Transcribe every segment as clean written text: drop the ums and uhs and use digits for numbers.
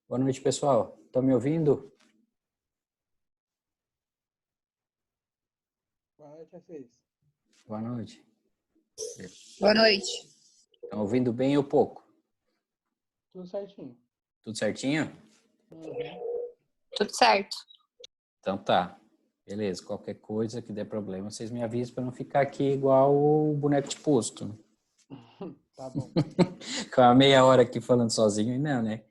Boa noite, pessoal. Estão me ouvindo? Boa noite a vocês. Boa noite. Boa noite. Estão ouvindo bem ou pouco? Tudo certinho. Tudo certinho? Tudo certo. Então tá. Beleza. Qualquer coisa que der problema, vocês me avisam para não ficar aqui igual o boneco de posto. Tá bom. Com a meia hora aqui falando sozinho e não, né?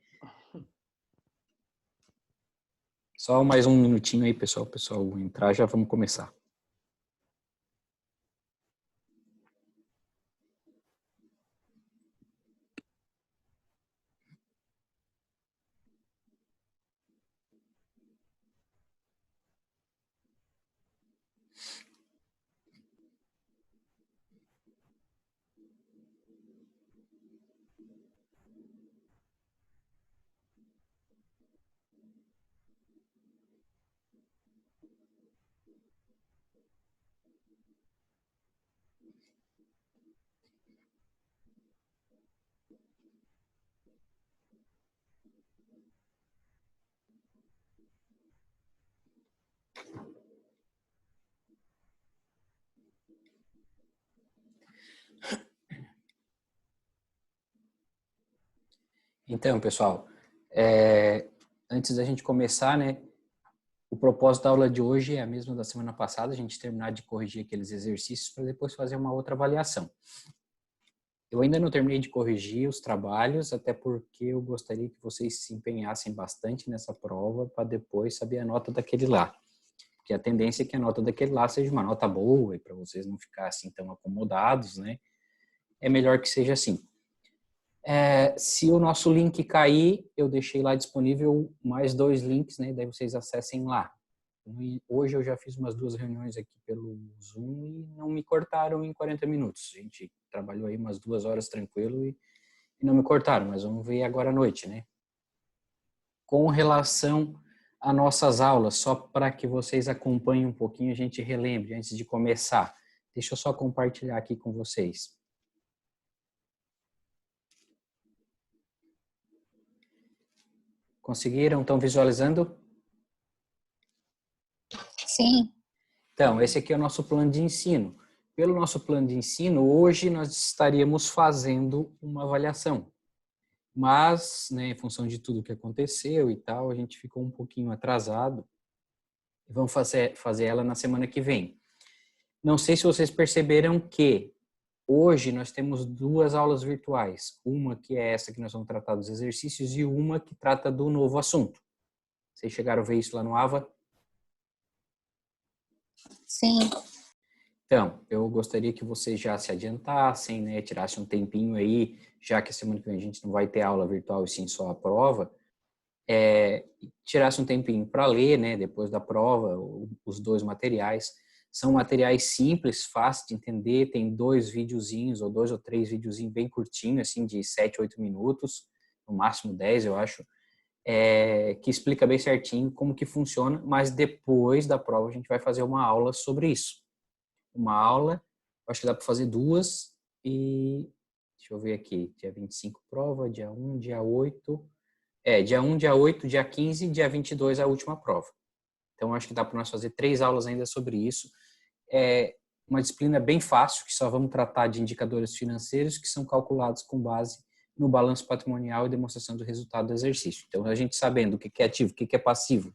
Só mais um minutinho aí, pessoal. O pessoal entrar, já vamos começar. Então, pessoal, antes da gente começar, né? O propósito da aula de hoje é a mesma da semana passada, a gente terminar de corrigir aqueles exercícios para depois fazer uma outra avaliação. Eu ainda não terminei de corrigir os trabalhos, até porque eu gostaria que vocês se empenhassem bastante nessa prova para depois saber a nota daquele lá. Porque a tendência é que a nota daquele lá seja uma nota boa e para vocês não ficarem assim tão acomodados, né? É melhor que seja assim. Se o nosso link cair, eu deixei lá disponível mais 2 links, né? Daí vocês acessem lá. Hoje eu já fiz umas 2 reuniões aqui pelo Zoom e não me cortaram em 40 minutos. A gente trabalhou aí umas 2 horas tranquilo e não me cortaram, mas vamos ver agora à noite, né? Com relação a nossas aulas, só para que vocês acompanhem um pouquinho, a gente relembre antes de começar. Deixa eu só compartilhar aqui com vocês. Conseguiram? Estão visualizando? Sim. Então, esse aqui é o nosso plano de ensino. Pelo nosso plano de ensino, hoje nós estaríamos fazendo uma avaliação. Mas, né, em função de tudo que aconteceu e tal, a gente ficou um pouquinho atrasado. Vamos fazer ela na semana que vem. Não sei se vocês perceberam que hoje nós temos 2 aulas virtuais. Uma que é essa que nós vamos tratar dos exercícios e uma que trata do novo assunto. Vocês chegaram a ver isso lá no AVA? Sim. Então, eu gostaria que vocês já se adiantassem, né, tirassem um tempinho aí, já que a semana que vem a gente não vai ter aula virtual e sim só a prova, tirasse um tempinho para ler, né, depois da prova, os 2 materiais. São materiais simples, fáceis de entender, tem 2 videozinhos, ou 2 ou 3 videozinhos bem curtinhos, assim, de 7, 8 minutos, no máximo 10, eu acho, que explica bem certinho como que funciona, mas depois da prova a gente vai fazer uma aula sobre isso. Uma aula, acho que dá para fazer 2 e deixa eu ver aqui, dia 25 prova, dia 1, dia 8, dia 1, dia 8, dia 15 e dia 22 a última prova. Então acho que dá para nós fazer 3 aulas ainda sobre isso. uma disciplina bem fácil, que só vamos tratar de indicadores financeiros que são calculados com base no balanço patrimonial e demonstração do resultado do exercício. Então, a gente sabendo o que é ativo, o que é passivo,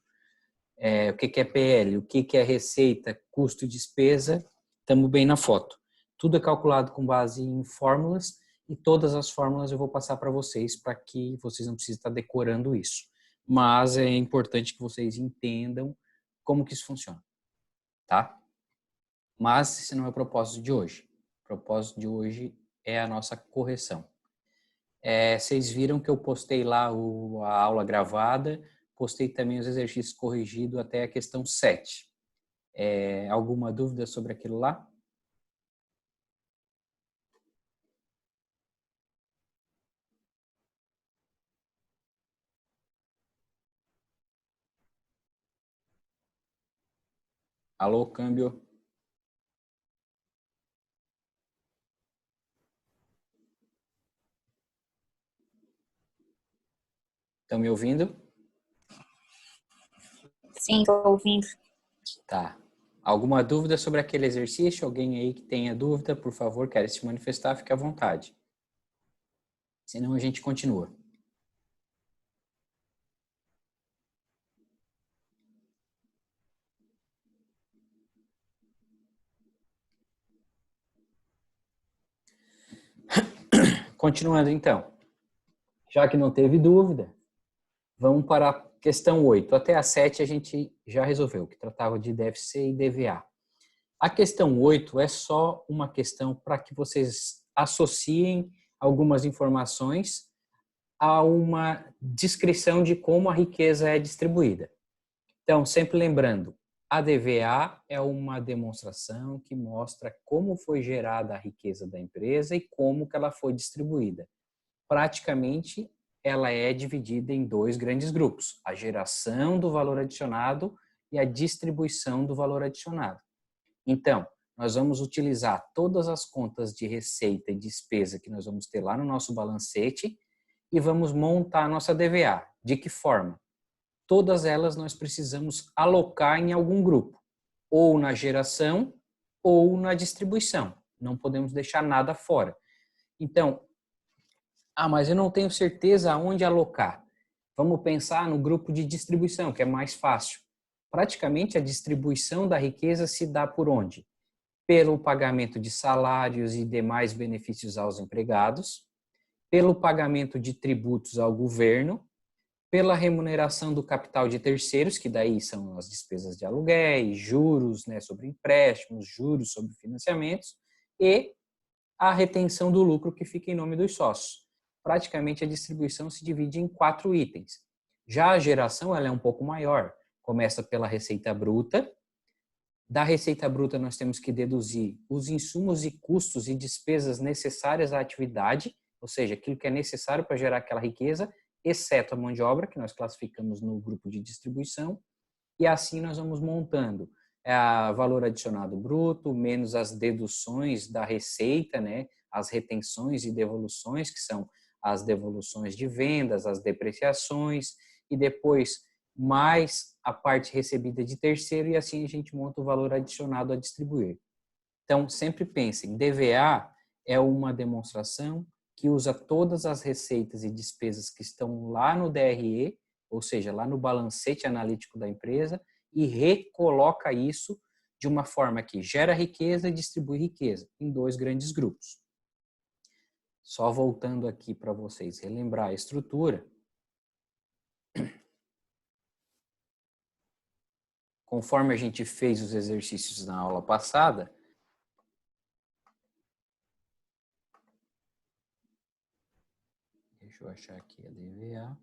o que é PL, o que é receita, custo e despesa, estamos bem na foto. Tudo é calculado com base em fórmulas e todas as fórmulas eu vou passar para vocês para que vocês não precisem estar decorando isso. Mas é importante que vocês entendam como que isso funciona, tá? Mas esse não é o propósito de hoje. O propósito de hoje é a nossa correção. Vocês viram que eu postei lá a aula gravada, postei também os exercícios corrigidos até a questão 7. Alguma dúvida sobre aquilo lá? Alô, câmbio? Estão me ouvindo? Sim, tô ouvindo. Tá. Alguma dúvida sobre aquele exercício? Alguém aí que tenha dúvida, por favor, quer se manifestar, fique à vontade. Senão a gente continua. Continuando então. Já que não teve dúvida, vamos para a questão 8. Até a 7 a gente já resolveu, que tratava de DFC e DVA. A questão 8 é só uma questão para que vocês associem algumas informações a uma descrição de como a riqueza é distribuída. Então, sempre lembrando, a DVA é uma demonstração que mostra como foi gerada a riqueza da empresa e como que ela foi distribuída. Praticamente, ela é dividida em dois grandes grupos, a geração do valor adicionado e a distribuição do valor adicionado. Então, nós vamos utilizar todas as contas de receita e despesa que nós vamos ter lá no nosso balancete e vamos montar a nossa DVA. De que forma? Todas elas nós precisamos alocar em algum grupo, ou na geração ou na distribuição. Não podemos deixar nada fora. Então, mas eu não tenho certeza aonde alocar. Vamos pensar no grupo de distribuição, que é mais fácil. Praticamente a distribuição da riqueza se dá por onde? Pelo pagamento de salários e demais benefícios aos empregados, pelo pagamento de tributos ao governo, pela remuneração do capital de terceiros, que daí são as despesas de aluguéis, juros, né, sobre empréstimos, juros sobre financiamentos, e a retenção do lucro que fica em nome dos sócios. Praticamente a distribuição se divide em 4 itens. Já a geração ela é um pouco maior, começa pela receita bruta. Da receita bruta nós temos que deduzir os insumos e custos e despesas necessárias à atividade, ou seja, aquilo que é necessário para gerar aquela riqueza, exceto a mão de obra, que nós classificamos no grupo de distribuição, e assim nós vamos montando valor adicionado bruto, menos as deduções da receita, né, as retenções e devoluções, que são as devoluções de vendas, as depreciações, e depois mais a parte recebida de terceiro, e assim a gente monta o valor adicionado a distribuir. Então, sempre pensem, DVA é uma demonstração que usa todas as receitas e despesas que estão lá no DRE, ou seja, lá no balancete analítico da empresa, e recoloca isso de uma forma que gera riqueza e distribui riqueza em 2 grandes grupos. Só voltando aqui para vocês relembrar a estrutura. Conforme a gente fez os exercícios na aula passada, deixa eu achar aqui a DVA.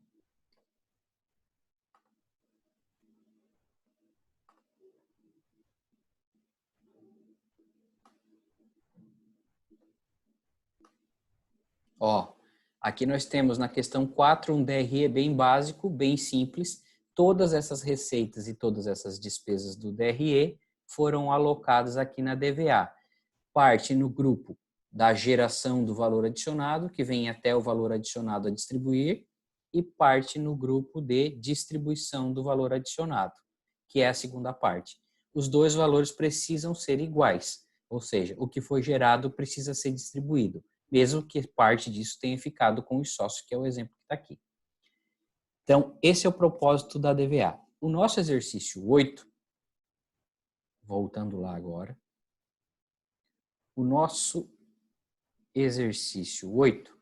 Aqui nós temos na questão 4 um DRE bem básico, bem simples. Todas essas receitas e todas essas despesas do DRE foram alocadas aqui na DVA. Parte no grupo da geração do valor adicionado, que vem até o valor adicionado a distribuir, e parte no grupo de distribuição do valor adicionado, que é a segunda parte. Os 2 valores precisam ser iguais. Ou seja, o que foi gerado precisa ser distribuído, mesmo que parte disso tenha ficado com os sócios, que é o exemplo que está aqui. Então, esse é o propósito da DVA. O nosso exercício 8, voltando lá agora, o nosso exercício 8,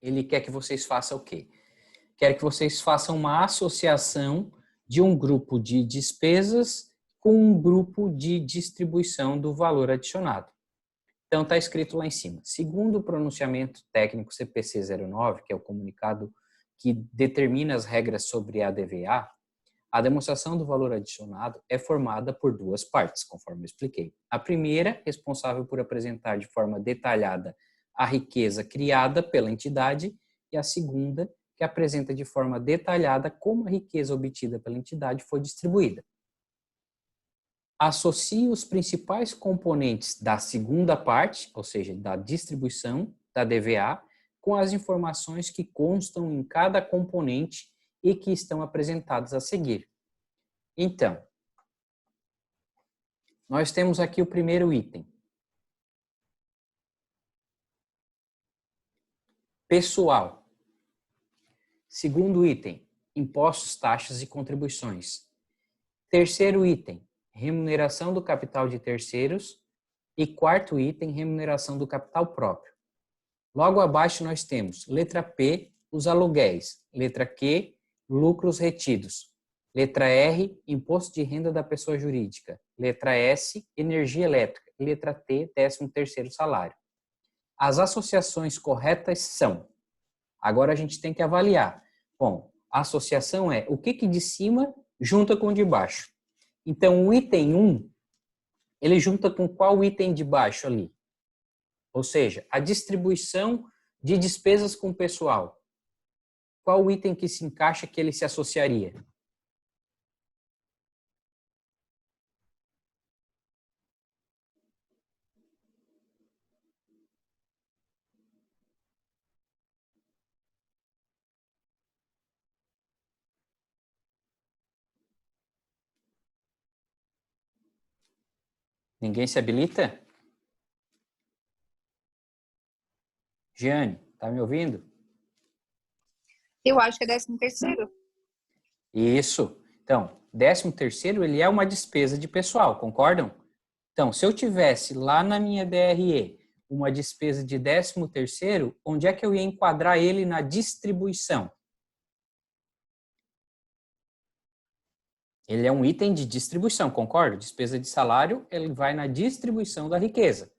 ele quer que vocês façam o quê? Quer que vocês façam uma associação de um grupo de despesas com um grupo de distribuição do valor adicionado. Então, está escrito lá em cima. Segundo o pronunciamento técnico CPC 09, que é o comunicado que determina as regras sobre a DVA, a demonstração do valor adicionado é formada por duas partes, conforme eu expliquei. A primeira, responsável por apresentar de forma detalhada a riqueza criada pela entidade, e a segunda, que apresenta de forma detalhada como a riqueza obtida pela entidade foi distribuída. Associe os principais componentes da segunda parte, ou seja, da distribuição da DVA, com as informações que constam em cada componente e que estão apresentadas a seguir. Então, nós temos aqui o primeiro item. Pessoal. Segundo item, impostos, taxas e contribuições. Terceiro item, remuneração do capital de terceiros. E quarto item, remuneração do capital próprio. Logo abaixo nós temos letra P, os aluguéis. Letra Q, lucros retidos. Letra R, imposto de renda da pessoa jurídica. Letra S, energia elétrica. Letra T, 13º salário. As associações corretas são... Agora a gente tem que avaliar. Bom, a associação é o que de cima junta com o de baixo. Então, o item 1, ele junta com qual item de baixo ali? Ou seja, a distribuição de despesas com o pessoal. Qual o item que se encaixa que ele se associaria? Ninguém se habilita? Jeane, tá me ouvindo? Eu acho que é 13º. Isso. Então, 13º, ele é uma despesa de pessoal, concordam? Então, se eu tivesse lá na minha DRE uma despesa de 13º, onde é que eu ia enquadrar ele na distribuição? Ele é um item de distribuição, concorda? Despesa de salário, ele vai na distribuição da riqueza.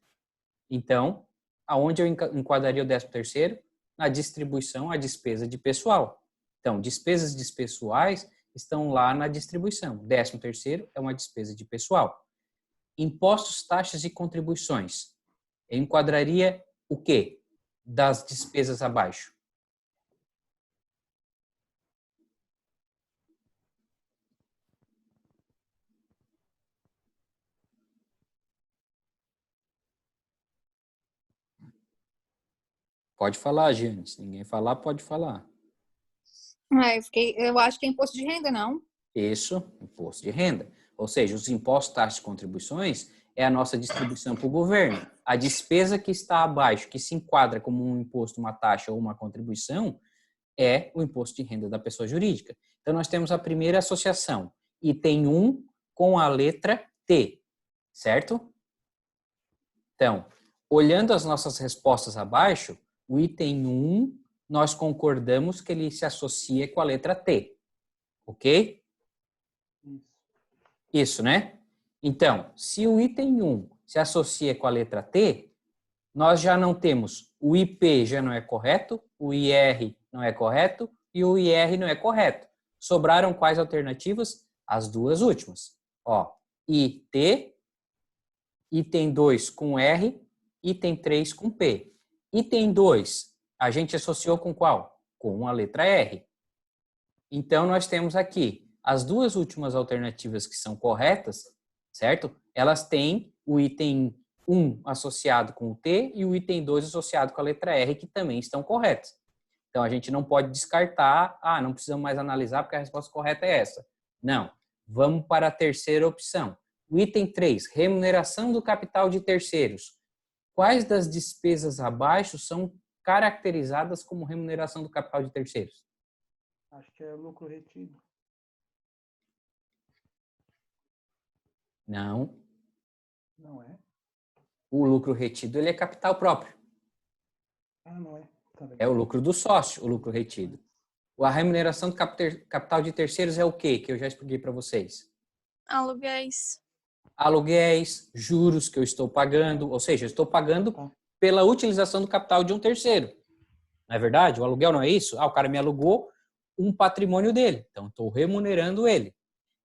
Então, aonde eu enquadraria o 13º? Na distribuição, a despesa de pessoal. Então, despesas despessoais estão lá na distribuição. 13º é uma despesa de pessoal. Impostos, taxas e contribuições. Eu enquadraria o quê? Das despesas abaixo. Pode falar, Jeane. Se ninguém falar, pode falar. Eu acho que é imposto de renda, não? Isso, imposto de renda. Ou seja, os impostos, taxas e contribuições é a nossa distribuição para o governo. A despesa que está abaixo, que se enquadra como um imposto, uma taxa ou uma contribuição, é o imposto de renda da pessoa jurídica. Então, nós temos a primeira associação, item 1 com a letra T, certo? Então, olhando as nossas respostas abaixo, o item 1, nós concordamos que ele se associa com a letra T, ok? Isso, né? Então, se o item 1 se associa com a letra T, nós já não temos, o IP já não é correto, o IR não é correto e o IR não é correto. Sobraram quais alternativas? As duas últimas. Ó, IT, item 2 com R, item 3 com P. Item 2, a gente associou com qual? Com a letra R. Então, nós temos aqui as duas últimas alternativas que são corretas, certo? Elas têm o item 1 associado com o T e o item 2 associado com a letra R, que também estão corretos. Então, a gente não pode descartar, não precisamos mais analisar porque a resposta correta é essa. Não, vamos para a terceira opção. O item 3, remuneração do capital de terceiros. Quais das despesas abaixo são caracterizadas como remuneração do capital de terceiros? Acho que é lucro retido. Não. Não é? O lucro retido ele é capital próprio. Ah, não é. Tá bem. É o lucro do sócio, o lucro retido. A remuneração do capital de terceiros é o quê? Que eu já expliquei para vocês. Aluguéis. Aluguéis, juros que eu estou pagando, ou seja, eu estou pagando pela utilização do capital de um terceiro. Não é verdade? O aluguel não é isso? O cara me alugou um patrimônio dele, então estou remunerando ele.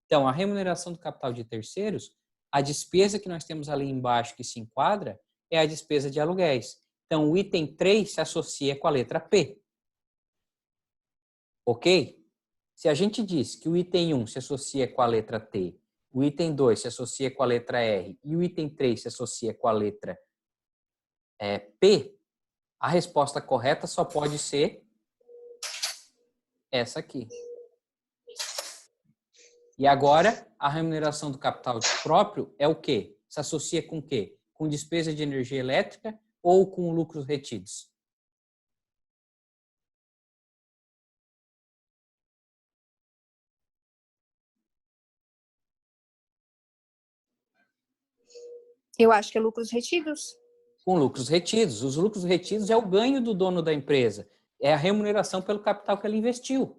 Então, a remuneração do capital de terceiros, a despesa que nós temos ali embaixo que se enquadra é a despesa de aluguéis. Então, o item 3 se associa com a letra P. Ok? Se a gente diz que o item 1 se associa com a letra T, o item 2 se associa com a letra R e o item 3 se associa com a letra P, a resposta correta só pode ser essa aqui. E agora, a remuneração do capital próprio é o quê? Se associa com o quê? Com despesa de energia elétrica ou com lucros retidos? Eu acho que é lucros retidos. Com lucros retidos. Os lucros retidos é o ganho do dono da empresa. É a remuneração pelo capital que ele investiu.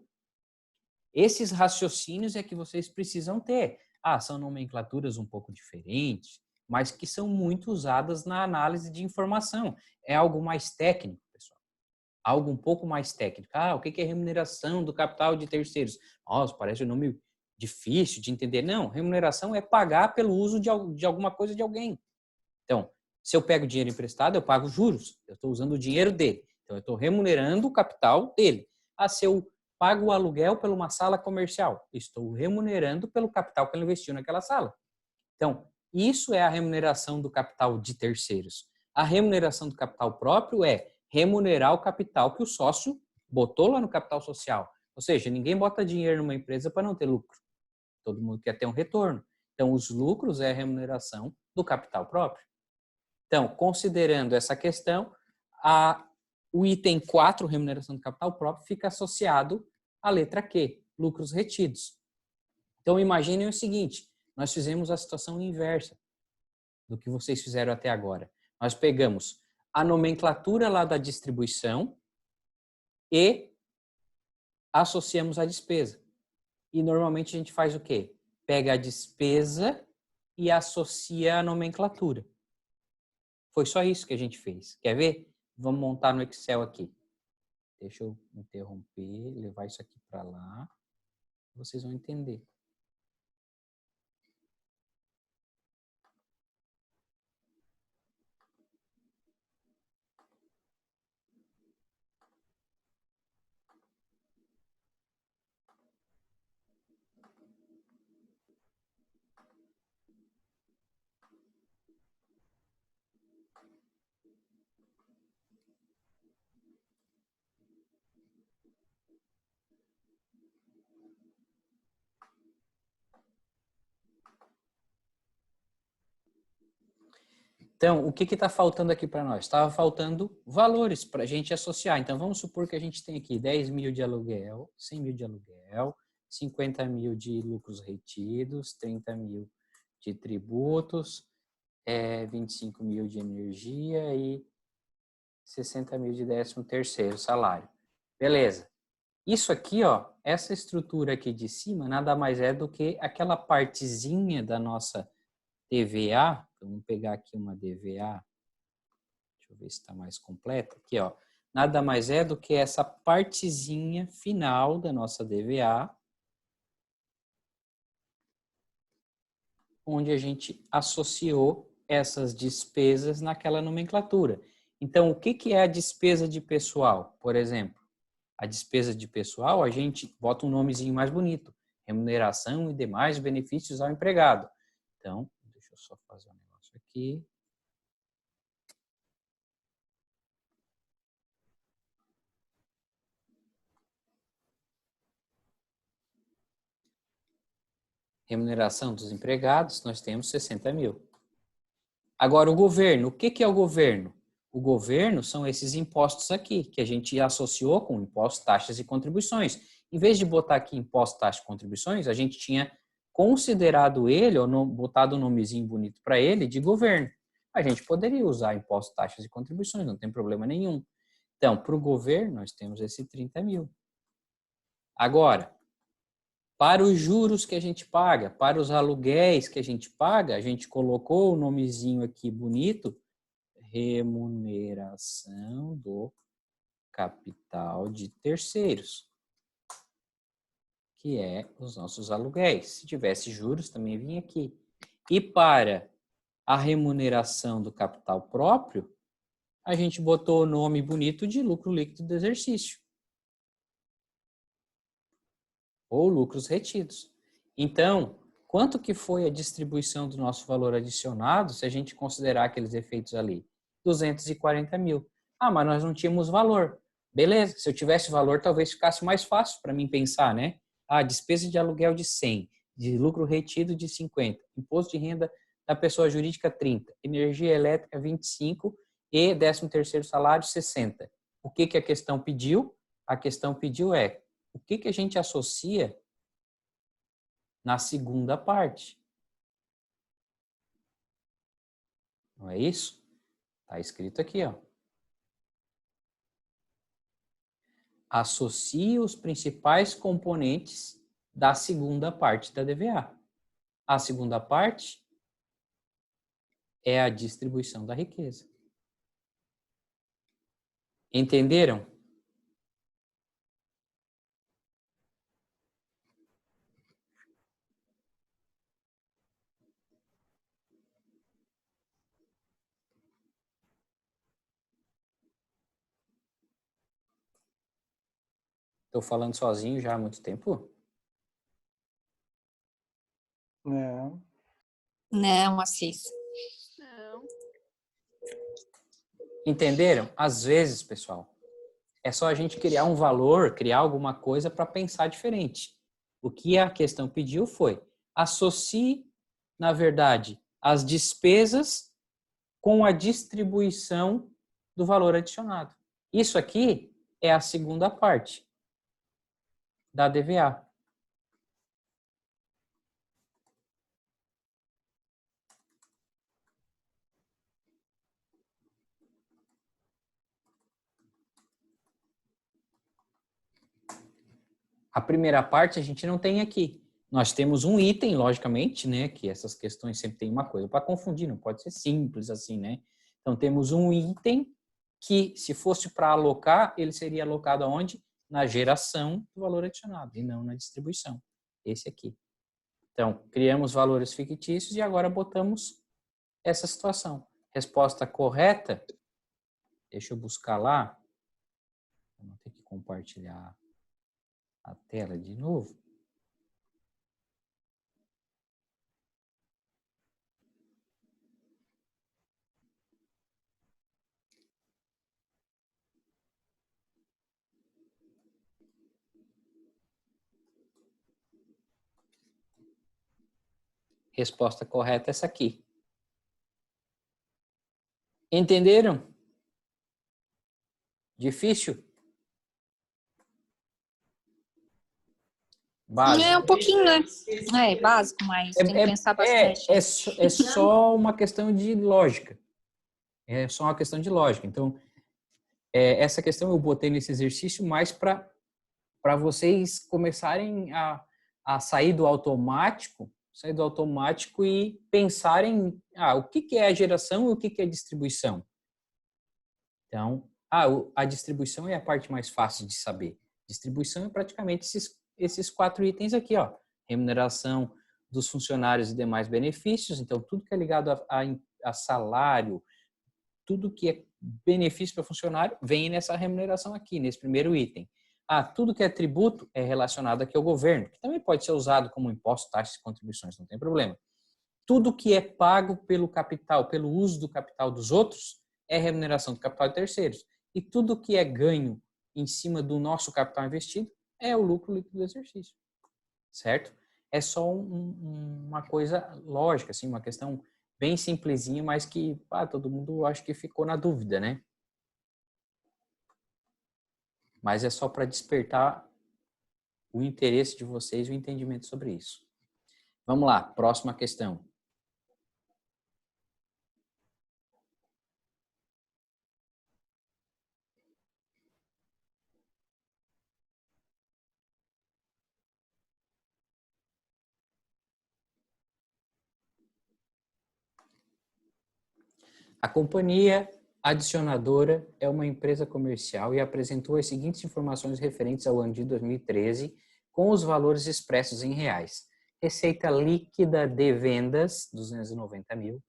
Esses raciocínios é que vocês precisam ter. São nomenclaturas um pouco diferentes, mas que são muito usadas na análise de informação. É algo mais técnico, pessoal. Algo um pouco mais técnico. O que é remuneração do capital de terceiros? Nossa, parece um nome difícil de entender. Não, remuneração é pagar pelo uso de alguma coisa de alguém. Então, se eu pego dinheiro emprestado, eu pago juros. Eu estou usando o dinheiro dele. Então, eu estou remunerando o capital dele. Se eu pago o aluguel por uma sala comercial, estou remunerando pelo capital que ele investiu naquela sala. Então, isso é a remuneração do capital de terceiros. A remuneração do capital próprio é remunerar o capital que o sócio botou lá no capital social. Ou seja, ninguém bota dinheiro numa empresa para não ter lucro. Todo mundo quer ter um retorno. Então, os lucros é a remuneração do capital próprio. Então, considerando essa questão, o item 4, remuneração do capital próprio, fica associado à letra Q, lucros retidos. Então, imaginem o seguinte, nós fizemos a situação inversa do que vocês fizeram até agora. Nós pegamos a nomenclatura lá da distribuição e associamos a despesa. E normalmente a gente faz o quê? Pega a despesa e associa a nomenclatura. Foi só isso que a gente fez. Quer ver? Vamos montar no Excel aqui. Deixa eu interromper, levar isso aqui para lá. Vocês vão entender. Então, o que está faltando aqui para nós? Estava faltando valores para a gente associar. Então, vamos supor que a gente tem aqui 10 mil de aluguel, 100 mil de aluguel, 50 mil de lucros retidos, 30 mil de tributos, 25 mil de energia e 60 mil de 13º salário. Beleza. Isso aqui, essa estrutura aqui de cima, nada mais é do que aquela partezinha da nossa DVA. Vamos pegar aqui uma DVA. Deixa eu ver se está mais completa. Aqui, nada mais é do que essa partezinha final da nossa DVA, onde a gente associou essas despesas naquela nomenclatura. Então, o que é a despesa de pessoal, por exemplo? A despesa de pessoal, a gente bota um nomezinho mais bonito. Remuneração e demais benefícios ao empregado. Então, deixa eu só fazer um negócio aqui. remuneração dos empregados, nós temos 60 mil. Agora, o governo, o que é o governo? O governo são esses impostos aqui, que a gente associou com impostos, taxas e contribuições. Em vez de botar aqui impostos, taxas e contribuições, a gente tinha considerado ele, ou botado um nomezinho bonito para ele, de governo. A gente poderia usar impostos, taxas e contribuições, não tem problema nenhum. Então, para o governo, nós temos esse 30 mil. Agora, para os juros que a gente paga, para os aluguéis que a gente paga, a gente colocou o nomezinho aqui bonito, remuneração do capital de terceiros, que é os nossos aluguéis. Se tivesse juros, também vinha aqui. E para a remuneração do capital próprio, a gente botou o nome bonito de lucro líquido do exercício. Ou lucros retidos. Então, quanto que foi a distribuição do nosso valor adicionado se a gente considerar aqueles efeitos ali? 240 mil. Ah, mas nós não tínhamos valor. Beleza, se eu tivesse valor, talvez ficasse mais fácil para mim pensar, né? Ah, despesa de aluguel de 100, de lucro retido de 50, imposto de renda da pessoa jurídica 30, energia elétrica 25 e 13º salário 60. O que a questão pediu? A questão pediu o que a gente associa na segunda parte? Não é isso? Está escrito aqui, ó. Associe os principais componentes da segunda parte da DVA. A segunda parte é a distribuição da riqueza. Entenderam? Estou falando sozinho já há muito tempo? Não. Não, Assis. Não. Entenderam? Às vezes, pessoal, é só a gente criar um valor, criar alguma coisa para pensar diferente. O que a questão pediu foi associe, na verdade, as despesas com a distribuição do valor adicionado. Isso aqui é a segunda parte da DVA. A primeira parte a gente não tem aqui. Nós temos um item, logicamente, né, que essas questões sempre tem uma coisa para confundir, não pode ser simples assim, né? Então temos um item que, se fosse para alocar, ele seria alocado aonde? Na geração do valor adicionado e não na distribuição. Esse aqui. Então, criamos valores fictícios e agora botamos essa situação. Resposta correta, deixa eu buscar lá, eu vou ter que compartilhar a tela de novo. Resposta correta é essa aqui. Entenderam? Difícil? Básico. É um pouquinho, né? É básico, mas tem que pensar bastante. É só uma questão de lógica. É só uma questão de lógica. Então, essa questão eu botei nesse exercício mais para vocês começarem a sair do automático e pensarem o que é a geração e o que é a distribuição. Então, a distribuição é a parte mais fácil de saber. Distribuição é praticamente esses 4 itens aqui, ó. Remuneração dos funcionários e demais benefícios. Então, tudo que é ligado a salário, tudo que é benefício para funcionário, vem nessa remuneração aqui, nesse primeiro item. Tudo que é tributo é relacionado aqui ao governo, que também pode ser usado como imposto, taxas e contribuições, não tem problema. Tudo que é pago pelo capital, pelo uso do capital dos outros, é remuneração do capital de terceiros. E tudo que é ganho em cima do nosso capital investido é o lucro líquido do exercício. Certo? é só uma coisa lógica, assim, uma questão bem simplesinha, mas que todo mundo acho que ficou na dúvida, né? Mas é só para despertar o interesse de vocês e o entendimento sobre isso. Vamos lá, próxima questão. A companhia adicionadora é uma empresa comercial e apresentou as seguintes informações referentes ao ano de 2013 com os valores expressos em reais. Receita líquida de vendas, 290 mil,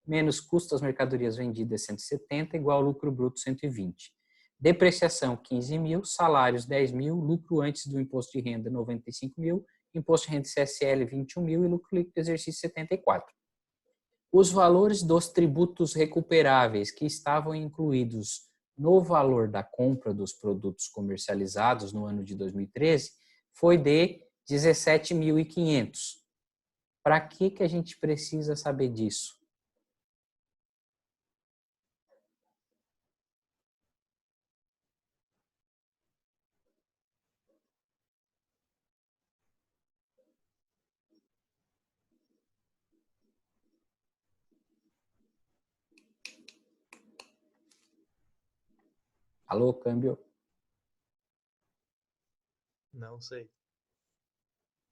menos custo das mercadorias vendidas, 170, igual lucro bruto, 120. Depreciação, 15 mil, salários, 10 mil, lucro antes do imposto de renda, 95 mil, imposto de renda CSL, 21 mil e lucro líquido do exercício, 74. Os valores dos tributos recuperáveis que estavam incluídos no valor da compra dos produtos comercializados no ano de 2013 foi de 17.500. Para que a gente precisa saber disso? Alô, câmbio? Não sei.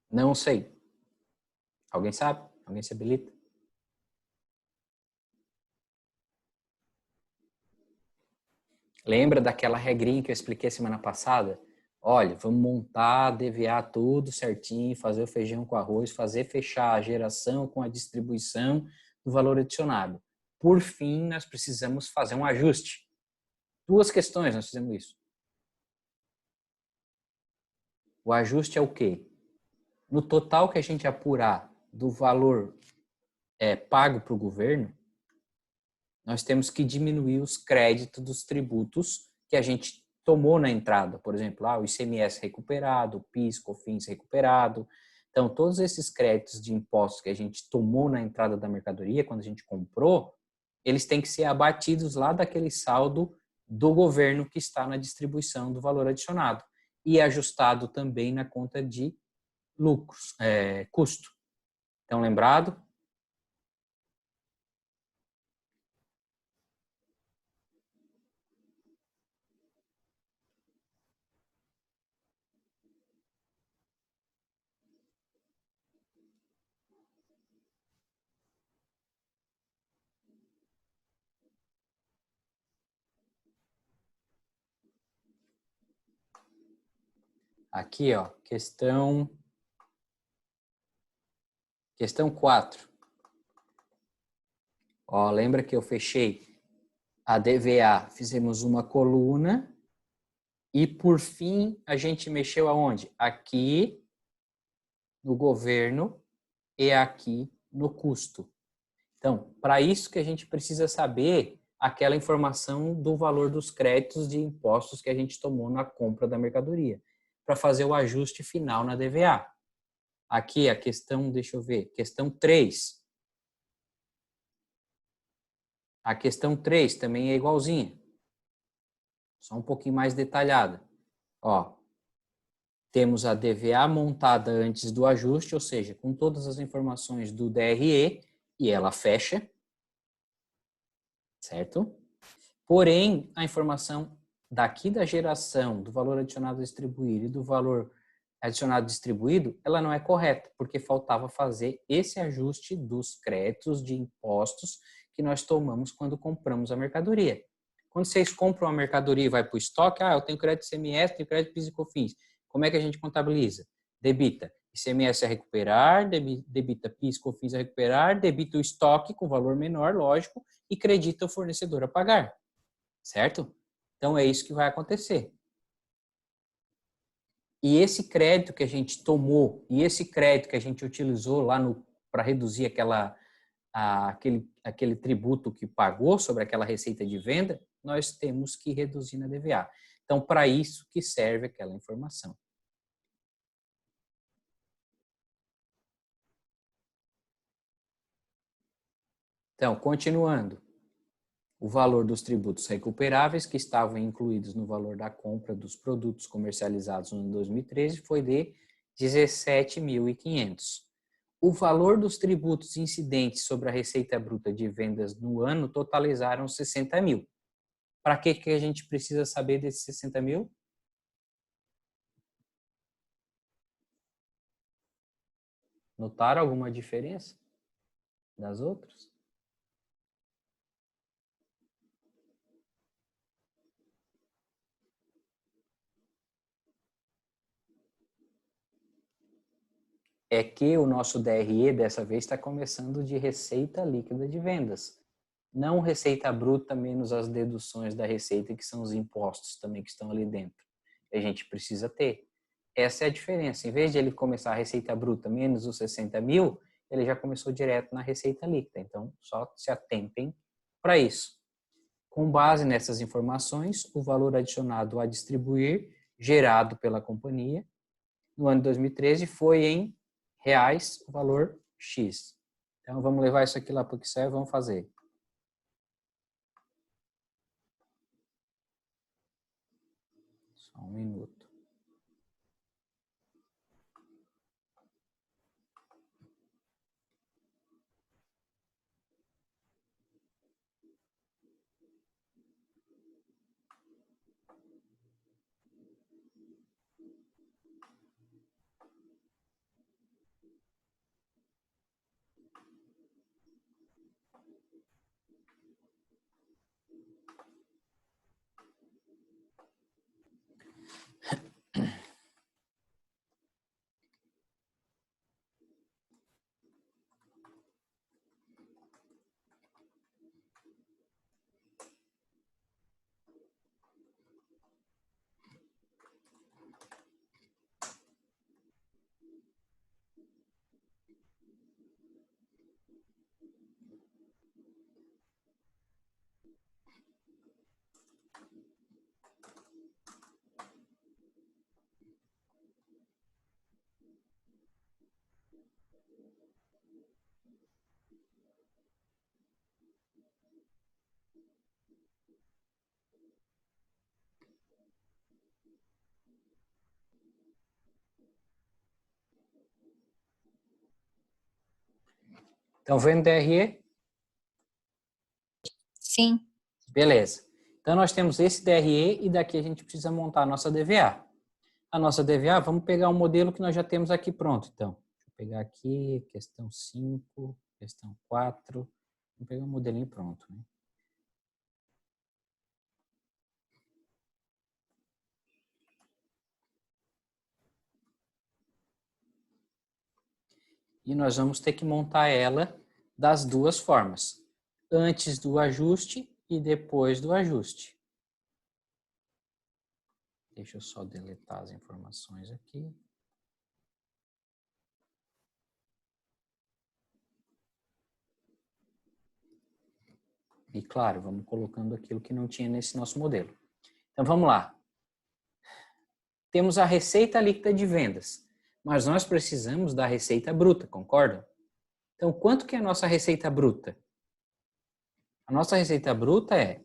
Não sei. Alguém sabe? Alguém se habilita? Lembra daquela regrinha que eu expliquei semana passada? Olha, vamos montar, DVA tudo certinho, fazer o feijão com arroz, fazer fechar a geração com a distribuição do valor adicionado. Por fim, nós precisamos fazer um ajuste. Duas questões nós fizemos isso. O ajuste é o quê? No total que a gente apurar do valor pago para o governo, nós temos que diminuir os créditos dos tributos que a gente tomou na entrada. Por exemplo, o ICMS recuperado, o PIS, COFINS recuperado. Então, todos esses créditos de impostos que a gente tomou na entrada da mercadoria, quando a gente comprou, eles têm que ser abatidos lá daquele saldo do governo que está na distribuição do valor adicionado e ajustado também na conta de lucros, custo. Então, lembrado? Aqui, ó, questão 4. Ó, lembra que eu fechei a DVA, fizemos uma coluna e, por fim, a gente mexeu aonde? Aqui no governo e aqui no custo. Então, para isso que a gente precisa saber aquela informação do valor dos créditos de impostos que a gente tomou na compra da mercadoria, para fazer o ajuste final na DVA. Aqui a questão, deixa eu ver, questão 3. A questão 3 também é igualzinha, só um pouquinho mais detalhada. Ó, temos a DVA montada antes do ajuste, ou seja, com todas as informações do DRE, e ela fecha, certo? Porém, a informação daqui da geração, do valor adicionado distribuído e do valor adicionado distribuído, ela não é correta, porque faltava fazer esse ajuste dos créditos de impostos que nós tomamos quando compramos a mercadoria. Quando vocês compram uma mercadoria e vai para o estoque, eu tenho crédito ICMS, tenho crédito PIS e COFINS. Como é que a gente contabiliza? Debita ICMS a recuperar, debita PIS, COFINS a recuperar, debita o estoque com valor menor, lógico, e credita o fornecedor a pagar. Certo? Então é isso que vai acontecer. E esse crédito que a gente tomou e esse crédito que a gente utilizou lá para reduzir aquele tributo que pagou sobre aquela receita de venda, nós temos que reduzir na DVA. Então, para isso que serve aquela informação. Então, continuando. O valor dos tributos recuperáveis que estavam incluídos no valor da compra dos produtos comercializados no ano 2013 foi de 17.500. O valor dos tributos incidentes sobre a receita bruta de vendas no ano totalizaram 60 mil. Para que a gente precisa saber desses 60 mil? Notaram alguma diferença das outras? É que o nosso DRE dessa vez está começando de receita líquida de vendas. Não receita bruta menos as deduções da receita, que são os impostos também que estão ali dentro. A gente precisa ter. Essa é a diferença. Em vez de ele começar a receita bruta menos os 60 mil, ele já começou direto na receita líquida. Então, só se atentem para isso. Com base nessas informações, o valor adicionado a distribuir, gerado pela companhia, no ano de 2013, foi em reais o valor X. Então, vamos levar isso aqui lá para o Excel e vamos fazer. Só um minuto. Então, vendo DRE? Sim. Beleza. Então, nós temos esse DRE e daqui a gente precisa montar a nossa DVA. A nossa DVA, vamos pegar um modelo que nós já temos aqui pronto. Então, deixa eu pegar aqui, questão 5, questão 4. Vamos pegar um modelinho pronto, né? E nós vamos ter que montar ela das duas formas. Antes do ajuste e depois do ajuste. Deixa eu só deletar as informações aqui. E claro, vamos colocando aquilo que não tinha nesse nosso modelo. Então vamos lá. Temos a receita líquida de vendas, mas nós precisamos da receita bruta, concordam? Então quanto que é a nossa receita bruta? A nossa receita bruta é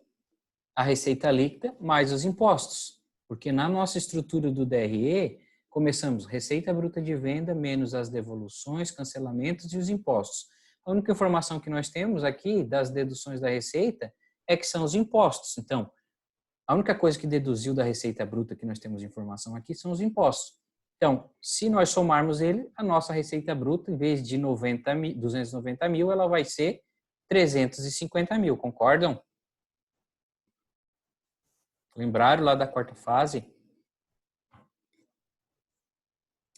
a receita líquida mais os impostos, porque na nossa estrutura do DRE, começamos receita bruta de venda menos as devoluções, cancelamentos e os impostos. A única informação que nós temos aqui das deduções da receita é que são os impostos. Então, a única coisa que deduziu da receita bruta que nós temos informação aqui são os impostos. Então, se nós somarmos ele, a nossa receita bruta, em vez de 290 mil, ela vai ser 350 mil, concordam? Lembraram lá da quarta fase?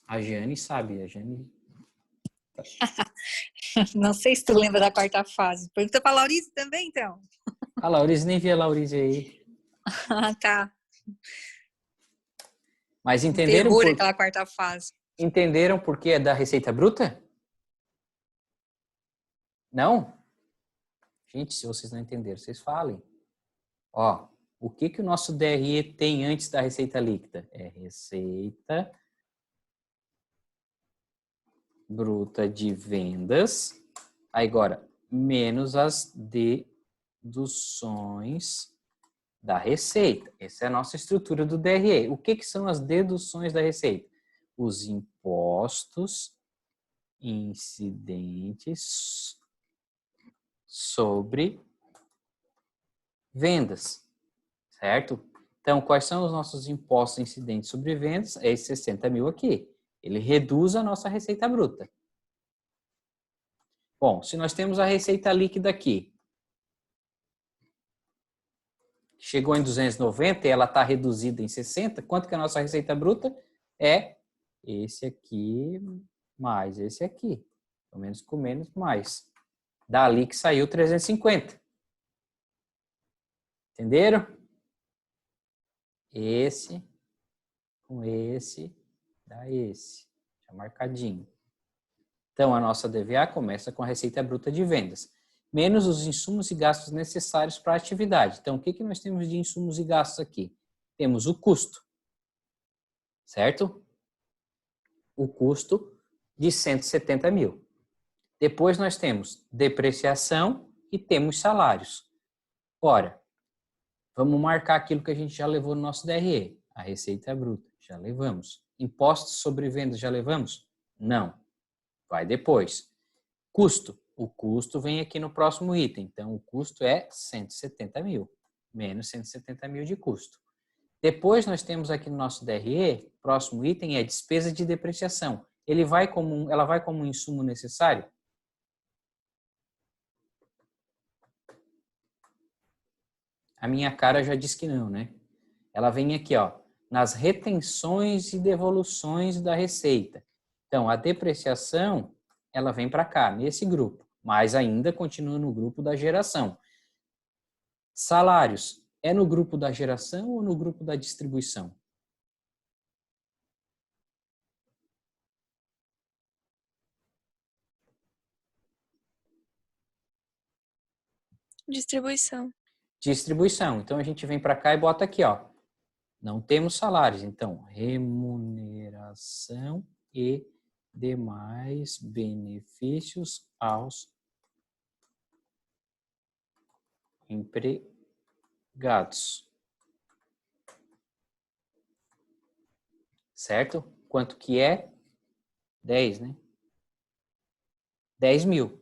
A Jane sabe, a Jane... Não sei se tu lembra da quarta fase. Pergunta pra Laurice também, então. A Laurice, nem vi a Laurice aí. Ah, tá. Mas entenderam Terror aquela quarta fase. Entenderam por que é da receita bruta? Não? Gente, se vocês não entenderam, vocês falem. Ó, o que o nosso DRE tem antes da receita líquida? É receita bruta de vendas. Aí agora, menos as deduções da receita. Essa é a nossa estrutura do DRE. O que são as deduções da receita? Os impostos incidentes sobre vendas, certo? Então, quais são os nossos impostos incidentes sobre vendas? É esse 60 mil aqui. Ele reduz a nossa receita bruta. Bom, se nós temos a receita líquida aqui, chegou em 290 e ela está reduzida em 60, quanto que é a nossa receita bruta? É esse aqui mais esse aqui. Pelo menos com menos mais. Dali que saiu 350. Entenderam? Esse com esse dá esse. Já marcadinho. Então, a nossa DVA começa com a receita bruta de vendas, menos os insumos e gastos necessários para a atividade. Então, o que nós temos de insumos e gastos aqui? Temos o custo, certo? O custo de 170 mil. Depois nós temos depreciação e temos salários. Ora, vamos marcar aquilo que a gente já levou no nosso DRE. A receita bruta, já levamos. Impostos sobre vendas, já levamos? Não. Vai depois. Custo. O custo vem aqui no próximo item. Então, o custo é 170 mil. Menos 170 mil de custo. Depois, nós temos aqui no nosso DRE, próximo item é despesa de depreciação. Ela vai como um insumo necessário? A minha cara já diz que não, né? Ela vem aqui, ó, nas retenções e devoluções da receita. Então, a depreciação, ela vem para cá, nesse grupo, mas ainda continua no grupo da geração. Salários, é no grupo da geração ou no grupo da distribuição? Distribuição. Distribuição. Então, a gente vem para cá e bota aqui, ó. Não temos salários, então, remuneração e demais benefícios aos empregados. Certo? Quanto que é? 10, né? 10 mil.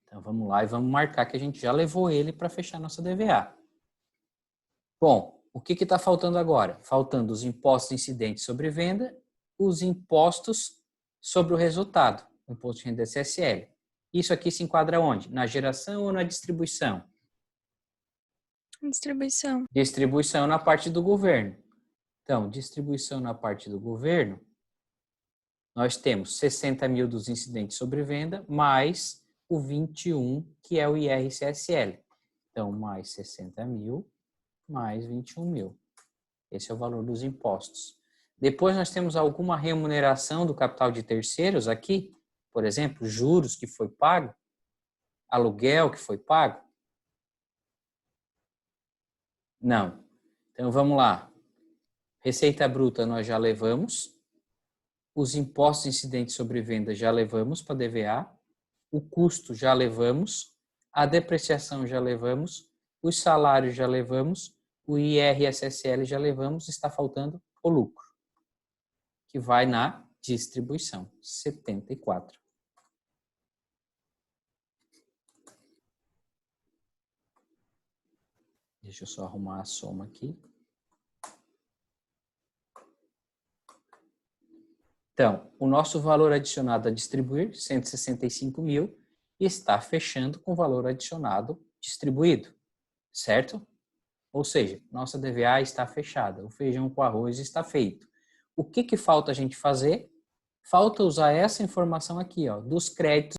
Então, vamos lá e vamos marcar que a gente já levou ele para fechar nossa DVA. Bom, o que está faltando agora? Faltando os impostos incidentes sobre venda, os impostos sobre o resultado, o imposto de renda CSL. Isso aqui se enquadra onde? Na geração ou na distribuição? Distribuição. Distribuição na parte do governo. Então, distribuição na parte do governo, nós temos 60 mil dos incidentes sobre venda, mais o 21, que é o IR-CSL. Então, mais 60 mil, mais 21 mil. Esse é o valor dos impostos. Depois nós temos alguma remuneração do capital de terceiros aqui, por exemplo, juros que foi pago, aluguel que foi pago? Não. Então, vamos lá. Receita bruta nós já levamos. Os impostos incidentes sobre venda já levamos para DVA. O custo já levamos. A depreciação já levamos. Os salários já levamos. O IR-SSL já levamos. Está faltando o lucro, que vai na distribuição, 74. Deixa eu só arrumar a soma aqui. Então, o nosso valor adicionado a distribuir, 165 mil, está fechando com o valor adicionado distribuído, certo? Ou seja, nossa DVA está fechada, o feijão com arroz está feito. O que falta a gente fazer? Falta usar essa informação aqui, ó, dos créditos